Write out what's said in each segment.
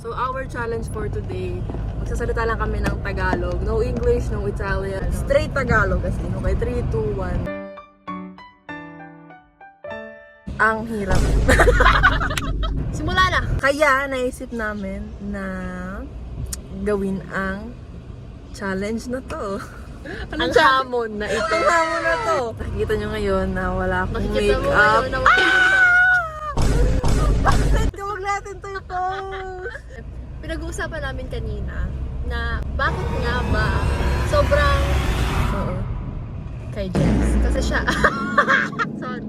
So our challenge for today, magsasalita lang kami ng Tagalog. No English, no Italian. Straight Tagalog as in. Okay, 3, 2, 1. Ang hirap. Simula na! Kaya naisip namin na gawin ang challenge na to. Ang hamon na ito. Ang hamon na to. Nakikita nyo ngayon na wala akong Makikita mo makeup. ngayon na Bakit huwag natin to i-post? pinag-uusapan namin kanina na bakit nga ba sobrang Oo. kay Jess. Kasi siya, sorry.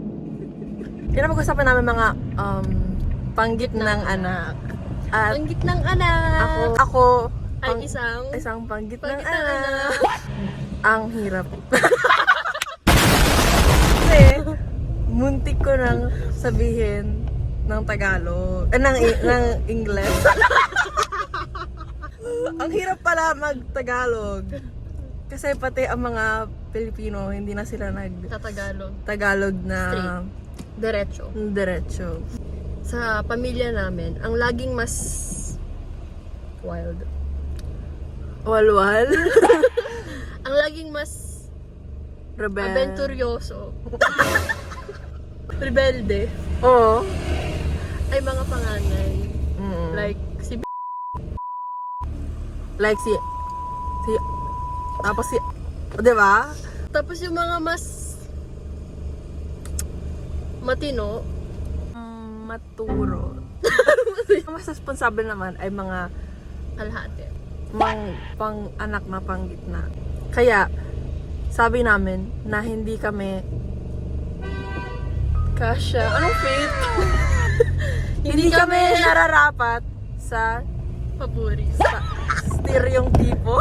Yan ang pag-usapan namin mga panggit ng anak. At Ang gitnang anak ako ay isang panggit ng panggit ng anak. anak. Ang hirap. Kasi, muntik ko nang sabihin ng Tagalog. Ng English. Ang hirap pala mag-Tagalog. Kasi pati ang mga Pilipino, hindi na sila Tatagalog. Tagalog na Diretso. diretso. Sa pamilya namin, ang laging mas wild. Walwal. Ang laging mas Rebel. aventuryoso. Rebelde. Oo. Ay mga panganay. Mm. Like si Like si tapos si, di ba? Tapos yung mga mas matino, Maturo. Ang mas responsable naman ay mga kalahati. pang anak na panggitna. Kaya sabi namin na hindi kami kasya. Anong fate? hindi kami nararapat sa Papuri. stereong tipo.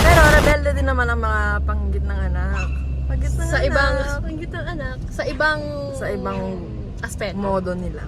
Pero rebelde din naman ang mga panggitnang anak. Panggitnang Sa anak. ibang panggitang anak, sa ibang Sa ibang aspeto. modo nila.